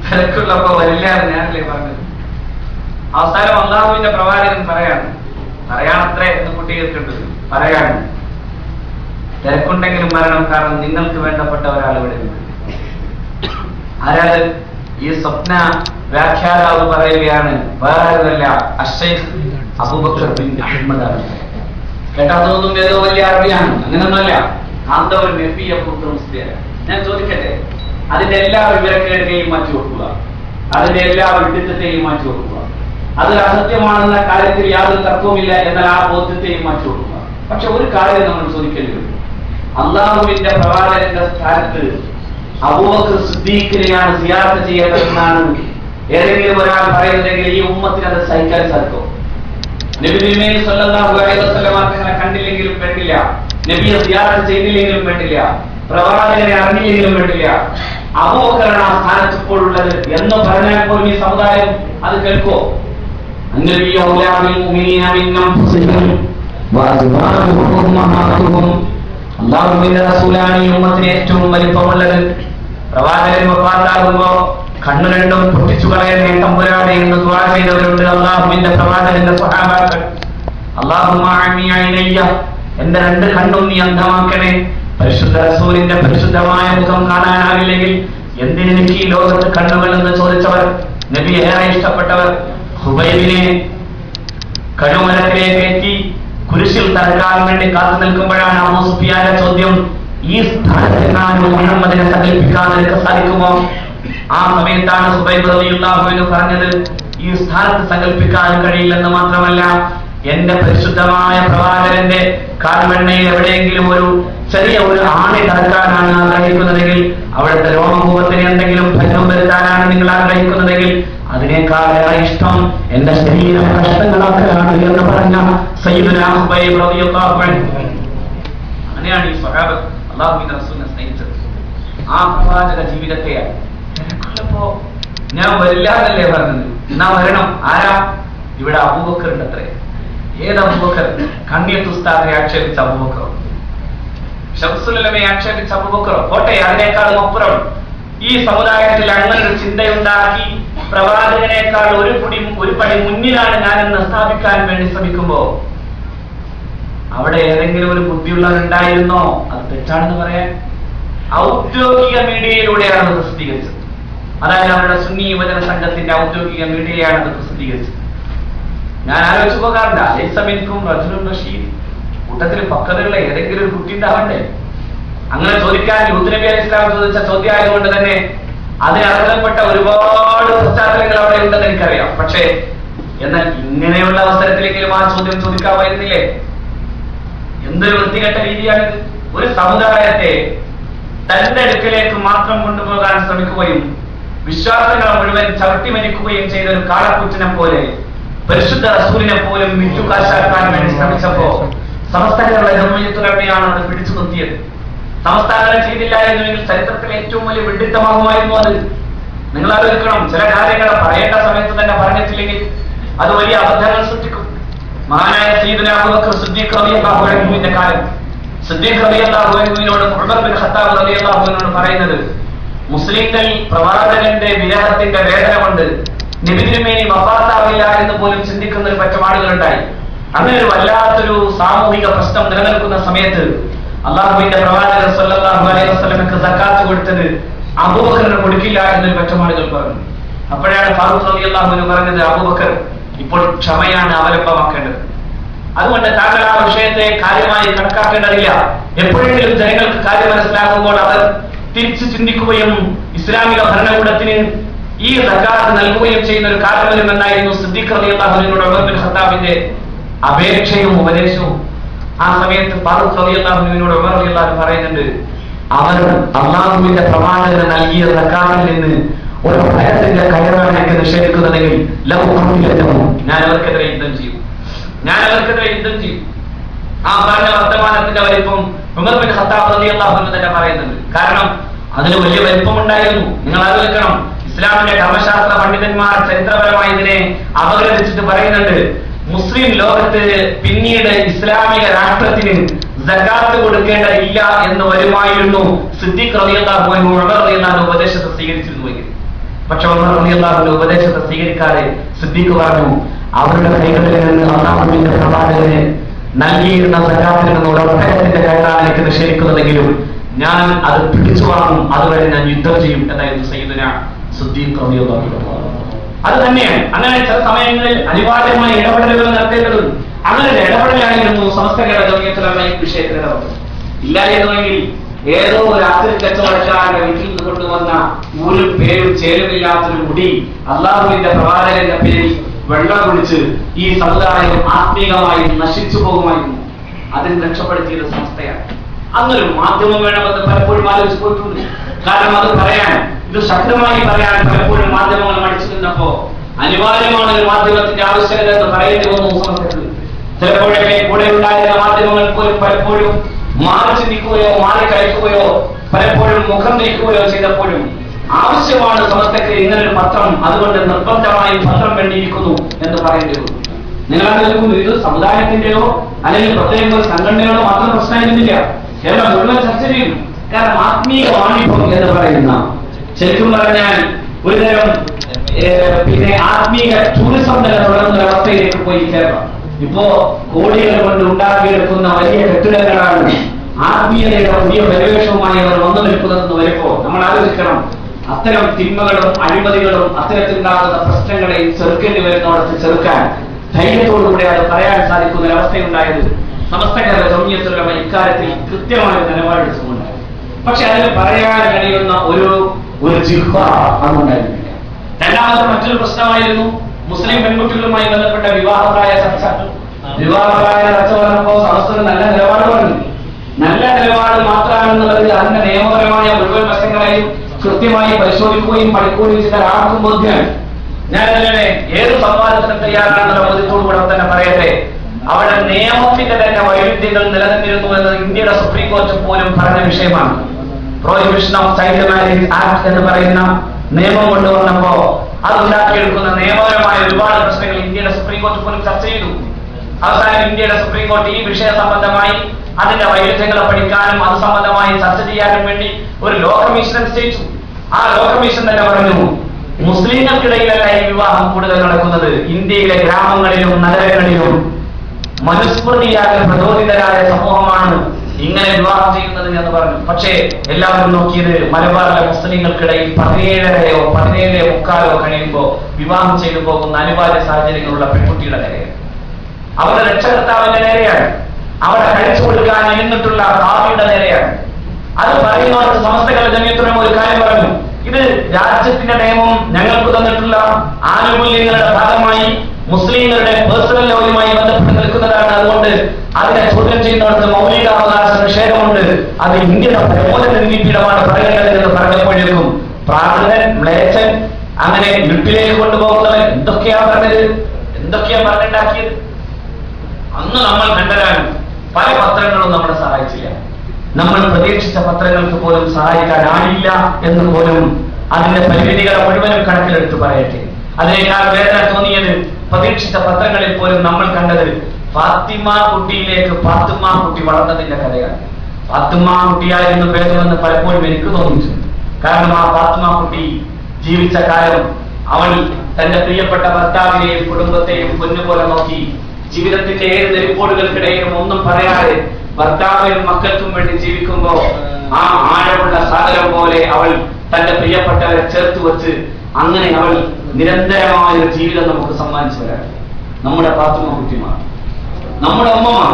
തിരക്കുള്ളപ്പോ വരില്ലാതെ ഞാനല്ലേ പറഞ്ഞത്. അവസാനം അള്ളാഹുവിന്റെ പ്രവാചകൻ പറയാണത്രേ എന്ന് കുട്ടികൾക്കുണ്ട്, പറയാണ് തിരക്കുണ്ടെങ്കിലും വരണം, കാരണം നിങ്ങൾക്ക് വേണ്ടപ്പെട്ട ഒരാൾ ഇവിടെ ഉണ്ട്. ആരാണ്? ഈ സ്വപ്ന വ്യാഖ്യാതാവ് പറയുകയാണ്, വേറെ ആരുമല്ല, അശ്ശൈഖ് അബൂബക്കർ ബിൻ അഹ്മദ് ആണ്. കേട്ടാത്തൊന്നും ഏതോ വലിയ അറബിയാണ്, അങ്ങനൊന്നുമല്ല. കാന്തവർ നബിയെ മുസ്ലിയാണ്. ഞാൻ ചോദിക്കട്ടെ, അതിന്റെ എല്ലാ വിവരക്കേടുകയും മാറ്റി വെക്കുക, അതിന്റെ എല്ലാ വിഡിത്തത്തെയും മാറ്റി വെക്കുക, അത് അസത്യമാണെന്ന കാര്യത്തിൽ യാതൊരു തർക്കവുമില്ല എന്നാൽ ആ ബോധ്യത്തെയും മാറ്റി വെക്കുക. പക്ഷെ ഒരു കാര്യം നമ്മൾ ചോദിക്കേണ്ടി വരും, അള്ളാഹുവിന്റെ പ്രവാചകന്റെ സ്ഥാനത്ത് അബൂബക്കർ സിദ്ദീഖിനെയാണ് സിയാറത്ത് ചെയ്യേണ്ടതെന്നാണ് ഏതെങ്കിലും ഒരാൾ പറയുന്നതെങ്കിൽ ഈ ഉമ്മത്തിന് അത് സഹിക്കാൻ സാധിക്കും. നബി തിരുമേനി സല്ലല്ലാഹു അലൈഹി വസല്ലം തങ്ങളെ കണ്ടില്ലെങ്കിലും വേണ്ടില്ല, നബിയെ സിയാറത്ത് ചെയ്തില്ലെങ്കിലും വേണ്ടില്ല, പ്രവാചകനെ അറിഞ്ഞില്ലെങ്കിലും വേണ്ടില്ല, അബൂബക്കറാണ് ആ സ്ഥാനത്ത് ഇപ്പോഴുള്ളത് എന്ന് പറഞ്ഞാൽ പോലും ഈ സമുദായം അത് കേൾക്കോ? അള്ളാഹുവിന്റെ റസൂലാണ് ഈ ഉമ്മത്തിന് ഏറ്റവും വലിപ്പമുള്ളത്. പ്രവാചകൻ വഫാത്താകുമ്പോ കണ്ണു രണ്ടും പൊട്ടിച്ചു കളയണേ തമ്പുരാനെ എന്ന് ദുആ ചെയ്തവരുണ്ട് അള്ളാഹുവിന്റെ പ്രവാചകന്റെ സ്വഹാബാക്കൾ. അല്ലാഹുമ്മ അഅ്മി ഐനയ്യ, എന്റെ രണ്ട് കണ്ണും നീ അന്ധമാക്കണേ. പരിശുദ്ധ റസൂലിന്റെ പരിശുദ്ധമായ മുഖം കാണാനാവില്ലെങ്കിൽ എന്തിന് എനിക്ക് ഈ ലോകത്ത് കണ്ണുകൾ എന്ന് ചോദിച്ചവർ, നബി ഏറെ ഇഷ്ടപ്പെട്ടവർ, ഹുബൈബിനെ കഴുമരത്തിലേക്ക് കയറ്റി കുരിശിൽ തറക്കാൻ വേണ്ടി കാത്തു നിൽക്കുമ്പോഴാണ് അബൂ സുഫിയാന്റെ ചോദ്യം, ഈ സ്ഥാനത്ത് മുഹമ്മദിനെ സങ്കല്പിക്കാൻ നിനക്ക് സാധിക്കുമോ? ആ സമയത്താണ് ഹുബൈബ് റളിയല്ലാഹു അൻഹു പറഞ്ഞത്, ഈ സ്ഥാനത്ത് സങ്കല്പിക്കാൻ കഴിയില്ലെന്ന് മാത്രമല്ല, എന്റെ പരിശുദ്ധമായ പ്രവാചകന്റെ കാൽവെണ്ണയിൽ എവിടെയെങ്കിലും ഒരു ചെറിയ ഒരു ആണി തറക്കാനാണ് ആഗ്രഹിക്കുന്നതെങ്കിൽ, അവിടുത്തെ രോമകൂപത്തിന് എന്തെങ്കിലും ഭംഗം വരുത്താനാണ് നിങ്ങൾ ആഗ്രഹിക്കുന്നതെങ്കിൽ, അതിനേക്കാളേറെ ഇഷ്ടം എന്റെ ശരീരം കഷ്ടങ്ങളാക്കലാണ് എന്ന് പറഞ്ഞ സയ്യിദുനാ ഹുബൈബ് റളിയല്ലാഹു അൻഹു. അങ്ങനെയാണ് ഈ സ്വഹാബ അല്ലാഹുവിന്റെ റസൂലിനെ സ്നേഹിച്ചത്. ആ പ്രവാചക ജീവിതത്തെ തിരക്കുള്ളപ്പോ ഞാൻ വരില്ലാന്നല്ലേ പറഞ്ഞത്, എന്നാ വരണം. ആരാ? ഇവിടെ അബൂബക്കറിന്റെ അത്രേ. ഏത് അബൂബക്കർ? കണ്ണിയത്ത് ഉസ്താദിനെ ആക്ഷേപിച്ച അബൂബക്കർ, ശംസുലമയെ ആക്ഷേപിച്ച അബൂബക്കർ. കോട്ടെ, അതിനേക്കാളും അപ്പുറം ഈ സമുദായത്തിൽ അങ്ങനെ ഒരു ചിന്തയുണ്ടാക്കി പ്രവാചകനേക്കാൾ ഒരു പടി മുന്നിലാണ് ഞാനെന്ന് സ്ഥാപിക്കാൻ വേണ്ടി ശ്രമിക്കുമ്പോ അവിടെ ഏതെങ്കിലും ഒരു ബുദ്ധിയുള്ളവരുണ്ടായിരുന്നോ? അത് തെറ്റാണെന്ന് പറയാൻ ഔദ്യോഗിക മീഡിയയിലൂടെയാണ് അത് പ്രസിദ്ധീകരിച്ചത്. അതായത് അവരുടെ സുന്നി യുവജന സംഘത്തിന്റെ ഔദ്യോഗിക മീഡിയയാണ് അത് പ്രസിദ്ധീകരിച്ചത്. ഞാൻ ആലോചിച്ചു പോകാറില്ല, ലൈസമിൻകും റജുലുൻ റഷീദ്, കൂട്ടത്തിൽ പക്വതയുള്ള ഏതെങ്കിലും ഒരു കുട്ടി ഉണ്ടാവണ്ടേ? അങ്ങനെ ചോദിക്കാൻ ലൂത്ത് നബി അലൈഹി സ്വലാം ചോദിച്ച ചോദ്യമായതുകൊണ്ട് തന്നെ അതിനർഹതപ്പെട്ട ഒരുപാട് പശ്ചാത്തലങ്ങൾ അവിടെ ഉണ്ടെന്ന് എനിക്കറിയാം. പക്ഷേ എന്നാൽ ഇങ്ങനെയുള്ള അവസരത്തിലെങ്കിലും ആ ചോദ്യം ചോദിക്കാമായിരുന്നില്ലേ? എന്തൊരു വൃത്തികെട്ട രീതിയാണിത്. ഒരു സമുദായത്തെ തന്റെ അടുക്കലേക്ക് മാത്രം കൊണ്ടുപോകാൻ ശ്രമിക്കുകയും വിശ്വാസങ്ങൾ മുഴുവൻ ചവിട്ടി മരിക്കുകയും ചെയ്ത ഒരു കാളക്കൂറ്റിനെ പോലെ പരിശുദ്ധ റസൂലിനെ പോലും വിറ്റുകാശാക്കാൻ വേണ്ടി ശ്രമിച്ചപ്പോ സമസ്തകളുടെ ജംഇയ്യത്തുലമയാണ് അത് പിടിച്ചു നിർത്തിയത്. സമസ്തകളെ ചെയ്തില്ല എന്നുവെങ്കിൽ ചരിത്രത്തിലെ ഏറ്റവും വലിയ വിഡിത്തമാകുമായിരുന്നു അത്. നിങ്ങൾ ആലോചിക്കണം, ചില കാര്യങ്ങൾ പറയേണ്ട സമയത്ത് തന്നെ പറഞ്ഞിട്ടില്ലെങ്കിൽ അത് വലിയ അബദ്ധങ്ങൾ സൃഷ്ടിക്കും. മഹാനായ സയ്യിദുനാ അബൂബക്കർ സിദ്ദീഖ് റളിയല്ലാഹു അൻഹുവിന്റെ കാലം, സിദ്ദീഖ് റളിയല്ലാഹു അൻഹുവിനോട് ഉമർ ബിൻ ഖത്താബ് റളിയല്ലാഹു അൻഹുവിനോട് പറയുന്നത്, മുസ്ലിങ്ങൾ പ്രവാചകന്റെ വിരഹത്തിന്റെ വേദന കൊണ്ട് നബി തിരുമേനി വഫാത്താവില്ല എന്ന് പോലും ചിന്തിക്കുന്ന ഒരു പറ്റം ആളുകളുണ്ടായി. അങ്ങനെ ഒരു വല്ലാത്തൊരു സാമൂഹിക പ്രശ്നം നിലനിൽക്കുന്ന സമയത്ത് അള്ളാഹുവിന്റെ പ്രവാചകൻ സല്ലല്ലാഹു അലൈഹി വസല്ലമക്ക് സക്കാത്ത് കൊടുത്തത് അബൂബക്കറിന് കൊടുക്കില്ല എന്നൊരു പറ്റം ആളുകൾ പറഞ്ഞു. അപ്പോഴാണ് ഫാറൂഖ് റളിയല്ലാഹു അൻഹു പറഞ്ഞത്, അബൂബക്കർ ഇപ്പോൾ ക്ഷമയാണ് അവലംബമാക്കേണ്ടത്. അതുകൊണ്ട് താങ്കൾ ആ വിഷയത്തെ കാര്യമായി കണക്കാക്കേണ്ടതില്ല. എപ്പോഴെങ്കിലും ജനങ്ങൾക്ക് കാര്യം മനസ്സിലാകുമ്പോൾ അവർ തിരിച്ചു ചിന്തിക്കുകയും ഇസ്ലാമിക ഭരണകൂടത്തിന് ഈ സക്കാത്ത് നൽകുകയും ചെയ്യുന്ന ഒരു കാലം വരുമെന്നായിരുന്നു സിദ്ദീഖ് റളിയല്ലാഹു അൻഹുവിനോട് ഉമർ ബിൻ ഖത്താബിന്റെ അപേക്ഷയും ഉപദേശവും. ആ സമയത്ത് ഫാറൂഖ് റളിയല്ലാഹു അൻഹുവിനോട് ഉമർ റളിയല്ലാഹു അൻഹു പറയുന്നുണ്ട്, അവർ അള്ളാഹുവിന്റെ പ്രവാചകന് നൽകിയ സക്കാത്തിൽ നിന്ന് ഒരു ഭയത്തിന്റെ കയറാണ് എനിക്ക് നിഷേധിക്കുന്നതെങ്കിൽ ലഘുക്കും ഞാൻ അവർക്കെതിരെ യുദ്ധം ചെയ്യും. ആ പറഞ്ഞ വർത്തമാനത്തിന്റെ വലിപ്പം ഉമർ ബിൻ ഖത്താബ് റളിയല്ലാഹു അൻഹു തന്നെ പറയുന്നുണ്ട്. കാരണം അതിന് വലിയ വലിപ്പമുണ്ടായിരുന്നു. നിങ്ങൾ ആലോചിക്കണം, ഇസ്ലാമിന്റെ കർമ്മശാസ്ത്ര പണ്ഡിതന്മാർ ചരിത്രപരമായി ഇതിനെ അപഗ്രഥിച്ചിട്ട് പറയുന്നുണ്ട്, മുസ്ലിം ലോകത്ത് പിന്നീട് ഇസ്ലാമിക രാഷ്ട്രത്തിന് സകാത്ത് കൊടുക്കേണ്ടതില്ല എന്ന് വരുമായിരുന്നു സിദ്ദീഖ് റളിയല്ലാഹു അൻഹു ഉമർ റളിയല്ലാഹു അൻഹു ഉപദേശത്തെ സ്വീകരിച്ചിരുന്നുവെങ്കിൽ. പക്ഷെ ഉമർ റളിയല്ലാഹു അൻഹു ഉപദേശത്തെ സ്വീകരിക്കാതെ സിദ്ദീഖ് പറഞ്ഞു, അവരുടെ കൈകളിൽ നിന്ന് അല്ലാഹുവിന്റെ പ്രവാചകന് നൽകിയിരുന്ന സകാത്തിൽ നിന്നുള്ള ഒട്ടകത്തിന്റെ കൈകളാണ് എനിക്ക് നിഷേധിക്കുന്നതെങ്കിലും ഞാൻ അത് പിടിച്ചു വാങ്ങും, അതുവരെ ഞാൻ യുദ്ധം ചെയ്യും എന്നായിരുന്നു സയ്യിദുന സിദ്ദീഖ് റളിയല്ലാഹു അൻഹു. അത് തന്നെയാണ്. അങ്ങനെ ചില സമയങ്ങളിൽ അനിവാര്യമായ ഇടപെടലുകൾ നടത്തേണ്ടതുണ്ട്. അങ്ങനെ ഒരു ഇടപെടലായിരുന്നു സമസ്ത കേരള ജമിയത്തുൽ ഉലമ ഈ വിഷയത്തിൽ നടത്തുന്നത്. ഇല്ലായിരുന്നുവെങ്കിൽ ഏതോ ഒരു ആക്രി കച്ചവടക്കാരന്റെ വീട്ടിൽ നിന്ന് കൊണ്ടുവന്ന ഊരും പേരും ചേരുമില്ലാത്തൊരു മുടി അള്ളാഹുവിന്റെ പ്രവാചകന്റെ പേരിൽ വെള്ളം കുടിച്ച് ഈ സമുദായം ആത്മീകമായി നശിച്ചു പോകുമായിരുന്നു. അതിന് രക്ഷപ്പെടുത്തിയത് സംസ്ഥയാണ്. അന്നൊരു മാധ്യമം വേണമെന്ന് പലപ്പോഴും ആലോചിച്ച് പോയിട്ടുണ്ട്. കാരണം അത് പറയാൻ, ഇത് ശക്തമായി പറയാൻ പലപ്പോഴും മാധ്യമങ്ങൾ മടിച്ചു നിന്നപ്പോ അനിവാര്യമാണ് ഒരു മാധ്യമത്തിന്റെ ആവശ്യകത എന്ന് പറയേണ്ടി വന്നു സമസ്തക്ക്. ചിലപ്പോഴൊക്കെ കൂടെ ഉണ്ടായിരുന്ന മാധ്യമങ്ങൾ പോലും പലപ്പോഴും മാറി ചിന്തിക്കുകയോ മാറി കഴിക്കുകയോ പലപ്പോഴും മുഖം നീക്കുകയോ ചെയ്തപ്പോഴും ആവശ്യമാണ് സമസ്തക്ക് ഇങ്ങനൊരു പത്രം, അതുകൊണ്ട് നിർബന്ധമായും പത്രം വേണ്ടിയിരിക്കുന്നു എന്ന് പറയേണ്ടി വന്നു. നിങ്ങളാണെങ്കിലും ഇത് സമുദായത്തിന്റെയോ അല്ലെങ്കിൽ പ്രത്യേക ഒരു സംഘടനയോ മാത്രം പ്രശ്നമായിരുന്നില്ല, കേരളം മുഴുവൻ ചർച്ച ചെയ്യും. കാരണം ആത്മീയ വാണിഭം എന്ന് പറയുന്ന, ശരിക്കും പറഞ്ഞാൽ ഒരുതരം ആത്മീയ ടൂറിസം തന്നെ തുടർന്ന അവസ്ഥയിലേക്ക് പോയി കേരളം. ഇപ്പോ കോടികൾ കൊണ്ട് ഉണ്ടാക്കിയെടുക്കുന്ന വലിയ കെട്ടിടങ്ങളാണ് ആത്മീയതയുടെ പുതിയ പരിവേഷവുമായി അവർ വന്നു നിൽക്കുന്നതെന്ന് വരുമ്പോ നമ്മൾ ആലോചിക്കണം, അത്തരം തിന്മകളും അഴിമതികളും അത്തരത്തിലുണ്ടാകുന്ന പ്രശ്നങ്ങളെയും ചെറുക്കേണ്ടി വരുന്നവർക്ക് ചെറുക്കാൻ ധൈര്യത്തോടുകൂടെ അത് പറയാൻ സാധിക്കുന്ന ഒരവസ്ഥയുണ്ടായത് സമസ്ത കേരള ജമിയത്തുൽ ഉലമ ഇക്കാര്യത്തിൽ കൃത്യമായ നിലപാടെടുത്തുകൊണ്ടായിരുന്നു. പക്ഷെ അതിന് പറയാൻ കഴിയുന്ന ഒരു ജിഹ്വ അന്നുണ്ടായിരുന്നില്ല. രണ്ടാമത്തെ മറ്റൊരു പ്രശ്നമായിരുന്നു മുസ്ലിം പെൺകുട്ടികളുമായി ബന്ധപ്പെട്ട വിവാഹപ്രായ ചർച്ച. വിവാഹപ്രായ ചർച്ച പറഞ്ഞപ്പോ സമസ്തന് നല്ല നിലപാട് പറഞ്ഞു. നല്ല നിലപാട് മാത്രമാണെന്നുള്ളത് അതിന്റെ നിയമപരമായ മുഴുവൻ വശങ്ങളെയും കൃത്യമായി പരിശോധിക്കുകയും പഠിക്കുകയും ചെയ്ത ആർക്കും ബോധ്യമാണ്. ഞാൻ അങ്ങനെ ഏത് സംവാദത്തിനും തയ്യാറാണെന്നുള്ള ബോധ്യത്തോടുകൂടെ തന്നെ പറയട്ടെ, അവിടെ നിയമത്തിന്റെ തന്നെ വൈരുദ്ധ്യങ്ങൾ നിലനിന്നിരുന്നു എന്നത് ഇന്ത്യയുടെ സുപ്രീം കോടതി പോലും പറഞ്ഞ വിഷയമാണ്. Prohibition of child marriage act എന്ന് പറയുന്ന നിയമം കൊണ്ടുവന്നപ്പോ അതുണ്ടാക്കിയെടുക്കുന്ന നിയമപരമായ ഒരുപാട് പ്രശ്നങ്ങൾ ഇന്ത്യയുടെ സുപ്രീം കോടതി പോലും ചർച്ച ചെയ്തു. അവസാനം ഇന്ത്യയുടെ സുപ്രീം കോടതി ഈ വിഷയ സംബന്ധമായി അതിന്റെ വൈരുദ്ധ്യങ്ങളെ പഠിക്കാനും അത് സംബന്ധമായി ചർച്ച ചെയ്യാനും വേണ്ടി ഒരു ലോ കമ്മീഷൻ നിശ്ചയിച്ചു. ആ ലോ കമ്മീഷൻ തന്നെ പറഞ്ഞു, മുസ്ലിങ്ങൾക്കിടയിലല്ല ഈ വിവാഹം കൂടുതൽ നടക്കുന്നത്, ഇന്ത്യയിലെ ഗ്രാമങ്ങളിലും നഗരങ്ങളിലും മനുസ്മൃതിയാൽ പ്രചോദിതരായ സമൂഹമാണ് ഇങ്ങനെ വിവാഹം ചെയ്യുന്നത് എന്ന് പറഞ്ഞു. പക്ഷേ എല്ലാവരും നോക്കിയത് മലബാറിലെ മുസ്ലിങ്ങൾക്കിടയിൽ 17 കഴിയുമ്പോൾ വിവാഹം ചെയ്തു പോകുന്ന അനിവാര്യ സാഹചര്യങ്ങളുള്ള പെൺകുട്ടിയുടെ നേരെയാണ്, അവരുടെ രക്ഷകർത്താവിന്റെ നേരെയാണ്, അവരെ കഴിച്ചു കൊടുക്കാൻ ഇരുന്നിട്ടുള്ള ഭാവിയുടെ നേരെയാണ്. അത് പറയുന്നവർക്ക് സമസ്ത കേരള ജമിയത്തുൽ ഉലമ ഒരു കാര്യം പറഞ്ഞു, ഇത് രാജ്യത്തിന്റെ നിയമം ഞങ്ങൾക്ക് തന്നിട്ടുള്ള ആനുകൂല്യങ്ങളുടെ ഭാഗമായി മുസ്ലിങ്ങളുടെ പേഴ്സണൽ ലോയുമായി ബന്ധപ്പെട്ട് നിൽക്കുന്നതാണ്. അതുകൊണ്ട് അതിനെ ചോദ്യം ചെയ്യുന്നവർക്ക് മൗലികാവകാശ നിഷേധമുണ്ട്, അത് ഇന്ത്യയുടെ പ്രബോധന നീതിപീഠമാണ് പറയേണ്ടത് എന്ന് പറഞ്ഞപ്പോഴേക്കും പ്രാകൃതൻ, മ്ലേച്ഛൻ, അങ്ങനെ വീട്ടിലേക്ക് കൊണ്ടുപോകുന്നവൻ എന്തൊക്കെയാ പറഞ്ഞുണ്ടാക്കിയത്. അന്ന് നമ്മൾ കണ്ടതാണ് പല പത്രങ്ങളും നമ്മളെ സഹായിച്ചില്ല. നമ്മൾ പ്രതീക്ഷിച്ച പത്രങ്ങൾക്ക് പോലും സഹായിക്കാനായില്ല എന്ന് പോലും അതിന്റെ പരിമിതികളെ മുഴുവനും കണക്കിലെടുത്ത് പറയട്ടെ. അതിനേക്കാൾ വേദന തോന്നിയത് പ്രതീക്ഷിച്ച പത്രങ്ങളിൽ പോലും നമ്മൾ കണ്ടത് ഫാത്തിമ കുട്ടിയിലേക്ക് ഫാത്തിമ കുട്ടി വളർന്നതിന്റെ കഥയാണ്. ഫാത്തിമ കുട്ടിയായിരുന്നു പേരെന്ന് പലപ്പോഴും എനിക്ക് തോന്നിയിട്ടുണ്ട്. കാരണം ആ ഫാത്തിമ കുട്ടി ജീവിച്ച കാലം അവൾ തന്റെ പ്രിയപ്പെട്ട ഭർത്താവിനെയും കുടുംബത്തെയും പൊന്നുപോലെ നോക്കി ജീവിതത്തിന്റെ ഏത് നെരിപ്പോടുകൾക്കിടയിലും ഒന്നും പറയാതെ ഭർത്താവിനും മക്കൾക്കും വേണ്ടി ജീവിക്കുമ്പോ ആ ആഴമുള്ള സാഗരം പോലെ അവൾ തന്റെ പ്രിയപ്പെട്ടവരെ ചേർത്ത് വെച്ച് അങ്ങനെ അവൾ നിരന്തരമായ ഒരു ജീവിതം നമുക്ക് സമ്മാനിച്ചു വരാൻ നമ്മുടെ ഫാത്തിമ കുട്ടിമാർ, നമ്മുടെ ഉമ്മമാർ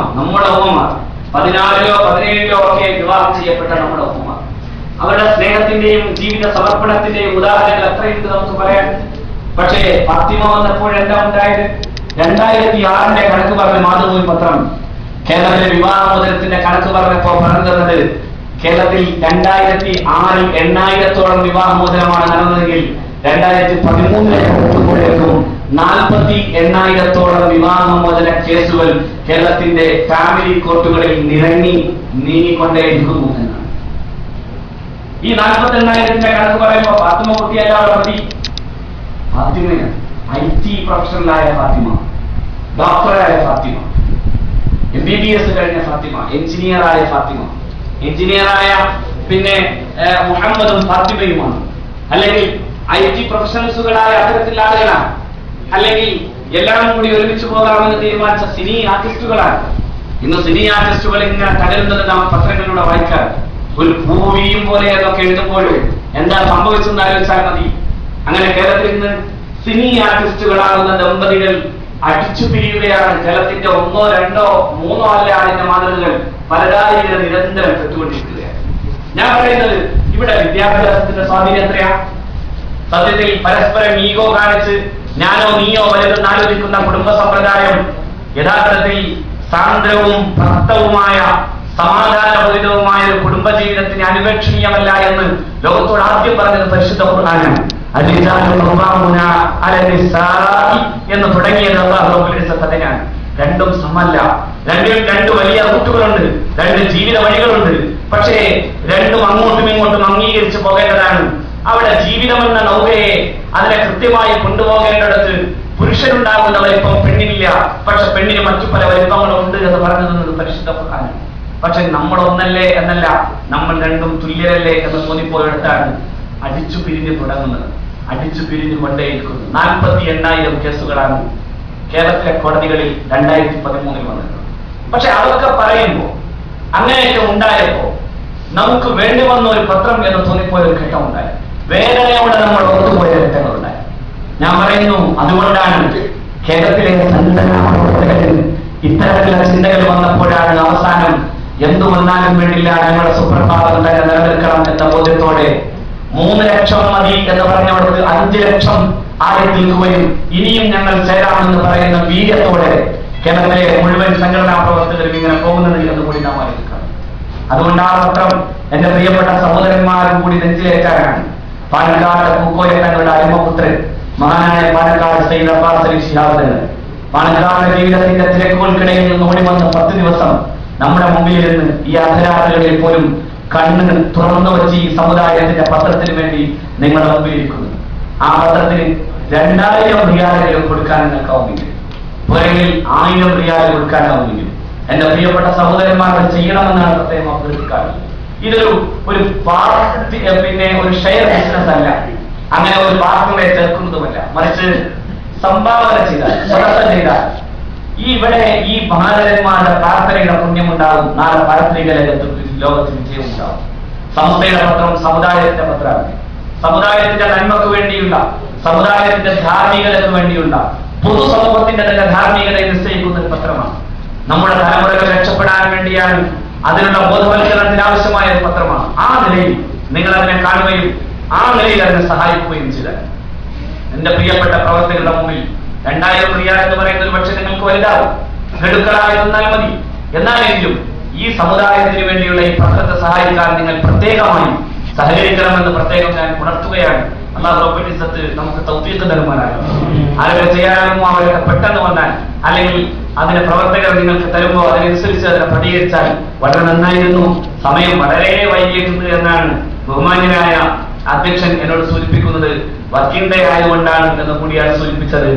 14 17 ഒക്കെ വിവാഹം ചെയ്യപ്പെട്ട നമ്മുടെ ഉമ്മമാർ, അവരുടെ സ്നേഹത്തിന്റെയും ജീവിത സമർപ്പണത്തിന്റെയും ഉദാഹരണങ്ങൾ എത്രയുണ്ട് നമുക്ക് പറയാൻ. പക്ഷേ ഫാത്തിമ വന്നപ്പോഴെന്താ ഉണ്ടായത്? 2006 കണക്ക് പറഞ്ഞ മാതൃഭൂമി പത്രം കേരളത്തിലെ വിവാഹ മോചനത്തിന്റെ കണക്ക് പറഞ്ഞപ്പോ പറഞ്ഞു തന്നത് കേരളത്തിൽ 2006 8,000-ഓളം വിവാഹമോചനമാണ് നടന്നതെങ്കിൽ 2013 48,000-ഓളം വിവാഹമോചന കേസുകൾ കേരളത്തിന്റെ ഫാമിലി കോർട്ടുകളിൽ നീങ്ങിക്കൊണ്ടേയിരിക്കുന്നു എന്നാണ്. ഈ 48,000-ന്റെ കണക്ക് പറയുമ്പോൾ ഫാത്തിമ കുട്ടിയല്ല മതി. ഫാത്തിമയാണ് IT പ്രൊഫഷണലായ ഫാത്തിമ, ഡോക്ടറായ ഫാത്തിമ, MBBS കഴിഞ്ഞ ഫാത്തിമ, എഞ്ചിനീയറായ ഫാത്തിമ, എഞ്ചിനീയറായ പിന്നെ മുഹമ്മദും ഫാത്തിമയുമാണ്. അല്ലെങ്കിൽ IT പ്രൊഫഷണൽസുകളായ അത്തരത്തിലുള്ള ആളുകളാണ്. അല്ലെങ്കിൽ എല്ലാം കൂടി ഒരുമിച്ച് പോകാമെന്ന് തീരുമാനിച്ച സിനി ആർട്ടിസ്റ്റുകളാണ്. ഇന്ന് സിനി ആർട്ടിസ്റ്റുകൾ ഇങ്ങനെ തകരുന്നത് നാം പത്രങ്ങളിലൂടെ വായിക്കാം. ഒരു പൂവിയും പോലെ എന്നൊക്കെ എഴുതുമ്പോഴും എന്താ സംഭവിച്ചെന്ന് ആലോചിച്ചാൽ മതി. അങ്ങനെ കേരളത്തിൽ ഇന്ന് സിനി ആർട്ടിസ്റ്റുകളാകുന്ന ദമ്പതികൾ അടിച്ചു പിരിയുകയാണ്. കേരളത്തിന്റെ 1, 2, 3 അല്ല അതിന്റെ മാതൃകകൾ പലതാരികൾ നിരന്തരം പെട്ടുകൊണ്ടിരിക്കുകയാണ്. ഞാൻ പറയുന്നത് ഇവിടെ വിദ്യാഭ്യാസത്തിന്റെ സ്വാധീനം എത്രയാ? സത്യത്തിൽ പരസ്പരം ഈഗോ കാണിച്ച് ഞാനോ നീയോ വലുതെന്ന് ആലോചിക്കുന്ന കുടുംബ സമ്പ്രദായം യഥാർത്ഥത്തിൽ സാന്ദ്രവും ഭക്തവുമായ സമാധാനപൂരിതവുമായ ഒരു കുടുംബജീവിതത്തിന് അനുപേക്ഷണീയമല്ല എന്ന് ലോകത്തോട് ആദ്യം പറഞ്ഞത് പരിശുദ്ധ ഖുർആനാണ്. എന്ന് തുടങ്ങിയത് അല്ലാഹുവിനാണ്. രണ്ടും സമല്ല. രണ്ടിലും 2 വലിയ റൂട്ടുകളുണ്ട്, 2 ജീവിത വഴികളുണ്ട്. പക്ഷേ രണ്ടും അങ്ങോട്ടും ഇങ്ങോട്ടും അംഗീകരിച്ചു പോകേണ്ടതാണ്. അവിടെ ജീവിതമെന്ന നൗകയെ അതിനെ കൃത്യമായി കൊണ്ടുപോകേണ്ടിടത്ത് പുരുഷനുണ്ടാകുന്ന വലിപ്പം പെണ്ണിനില്ല, പക്ഷെ പെണ്ണിന് മറ്റു പല വലിപ്പങ്ങളും ഉണ്ട് എന്ന് പറഞ്ഞത് പരിശുദ്ധ ഖുർആനാണ്. പക്ഷെ നമ്മൾ ഒന്നല്ലേ എന്നല്ല, നമ്മൾ രണ്ടും തുല്യരല്ലേ എന്ന് തോന്നിപ്പോയിടത്താണ് അടിച്ചു പിരിഞ്ഞ് തുടങ്ങുന്നത്. അടിച്ചു പിരിഞ്ഞു കൊണ്ടേയിരിക്കുന്നു. 48,000 കേസുകളാണ് കേരളത്തിലെ കോടതികളിൽ 2013 വന്നത്. പക്ഷെ അതൊക്കെ പറയുമ്പോ അങ്ങനെയൊക്കെ ഉണ്ടായപ്പോ നമുക്ക് വേണ്ടി വന്ന ഒരു പത്രം എന്ന് തോന്നിപ്പോയ ഒരു ഘട്ടമുണ്ടായി. വേദനയോടെ നമ്മൾ ഓർത്തുപോയ ഘട്ടങ്ങളുണ്ടായി. ഞാൻ പറയുന്നു, അതുകൊണ്ടാണ് കേരളത്തിലെ സംഘടനാപ്രവർത്തകരിൽ ഇത്തരത്തിലുള്ള ചിന്തകൾ വന്നപ്പോഴാണ് അവസാനം എന്തു വന്നാലും വേണ്ടില്ല, ഞങ്ങളുടെ സുപ്രഭാതം തന്നെ നിലനിൽക്കണം എന്ന ബോധ്യത്തോടെ 3 ലക്ഷം മതി എന്ന് പറഞ്ഞവർക്ക് 5 ലക്ഷം ആയി നിൽക്കുകയും ഇനിയും ഞങ്ങൾ ചേരാമെന്ന് പറയുന്ന വീര്യത്തോടെ കേരളത്തിലെ മുഴുവൻ സംഘടനാ പ്രവർത്തകരും ഇങ്ങനെ പോകുന്നത് എന്ന് കൂടി നാം ആലോചിക്കണം. അതുകൊണ്ട് ആ പത്രം എന്റെ പ്രിയപ്പെട്ട സഹോദരന്മാരും കൂടി നെഞ്ചിലേറ്റാനാണ്. പാലക്കാട് പൂക്കോയ തങ്ങളുടെ അരുമപുത്രൻ മഹാനായ പാലക്കാട് സയ്യിദ് അബ്ബാസ് അലി ശിഹാബ് തങ്ങൾ പാലക്കാട് ജീവിതത്തിന്റെ തിരക്കുകൾക്കിടയിൽ നിന്ന് ഓടി വന്ന 10 ദിവസം നമ്മുടെ മുമ്പിലിരുന്ന് ഈ അർദ്ധരാത്രികളിൽ പോലും കണ്ണ് തുറന്നു വെച്ച് ഈ സമുദായത്തിന്റെ പത്രത്തിന് വേണ്ടി നിങ്ങളുടെ മുമ്പിലിരിക്കുന്നു. ആ പത്രത്തിന് 2,000 റിയാലുകൾ കൊടുക്കാൻ നിങ്ങൾക്കാവുമെങ്കിൽ, പുറകിൽ 1000 റിയാലുകൾ കൊടുക്കാനാവുമെങ്കിൽ എന്റെ പ്രിയപ്പെട്ട സഹോദരന്മാർ ചെയ്യണമെന്നാണ് പ്രത്യേകം അഭ്യർത്ഥിക്കാറുള്ളത്. ഇതൊരു പിന്നെ ഒരു ഷെയർ ബിസിനസ് അല്ല, അങ്ങനെ ഒരു പാർട്ടികളെ ചേർക്കുന്നതുമല്ല, മറിച്ച് സംഭാവന ചെയ്താൽ, സ്വതന്ത്രം ചെയ്താൽ ഇവിടെ ഈ മഹാനന്മാരുടെ പ്രാർത്ഥനയുടെ പുണ്യമുണ്ടാകും. നാളെ പാരത്രിക ലോകത്തിന് വിജയം ഉണ്ടാകും. സംസ്ഥയുടെ പത്രം സമുദായത്തിന്റെ പത്രമാണ്. സമുദായത്തിന്റെ നന്മക്ക് വേണ്ടിയുള്ള, സമുദായത്തിന്റെ ധാർമ്മികതയ്ക്ക് വേണ്ടിയുള്ള, പൊതുസമൂഹത്തിന്റെ തന്നെ ധാർമ്മികതയെ നിശ്ചയിക്കുന്ന ഒരു പത്രമാണ്. നമ്മുടെ തലമുറകൾ രക്ഷപ്പെടാൻ വേണ്ടിയാണ്, അതിനുള്ള ബോധവൽക്കരണത്തിന് ആവശ്യമായ ഒരു പത്രമാണ്. ആ നിലയിൽ നിങ്ങൾ അതിനെ കാണുകയും ആ നിലയിൽ അതിനെ സഹായിക്കുകയും ചെയ്താൽ എന്റെ പ്രിയപ്പെട്ട പ്രവർത്തകരുടെ മുമ്പിൽ 2,000 റിയാൽ എന്ന് പറയുന്ന ഒരു പക്ഷേ നിങ്ങൾക്ക് വലുതാവും, ഗഡുക്കളായി തന്നാൽ മതി. എന്നാലെങ്കിലും ഈ സമുദായത്തിന് വേണ്ടിയുള്ള ഈ പത്രത്തെ സഹായിക്കാൻ നിങ്ങൾ പ്രത്യേകമായി സഹകരിക്കണമെന്ന് പ്രത്യേകം ഞാൻ ഉണർത്തുകയാണ്. അല്ലാഹു റബ്ബുൽ ഇസ്സത്ത് നമുക്ക് തൗഫീഖ് തരുമാറാകട്ടെ. ആളുകൾ ചെയ്യാനാകുമോ അവരൊക്കെ പെട്ടെന്ന് വന്നാൽ, അല്ലെങ്കിൽ അതിന്റെ പ്രവർത്തകർ നിങ്ങൾക്ക് തരുമ്പോൾ അതിനനുസരിച്ച് അതിനെ പ്രതികരിച്ചാൽ വളരെ നന്നായിരുന്നു. സമയം വളരെ വൈകിയിട്ടുണ്ട് എന്നാണ് ബഹുമാന്യനായ അധ്യക്ഷൻ എന്നോട് സൂചിപ്പിക്കുന്നത്. വർക്കിംഗ് ഡേ ആയതുകൊണ്ടാണ് എന്ന് കൂടിയാണ് സൂചിപ്പിച്ചത്.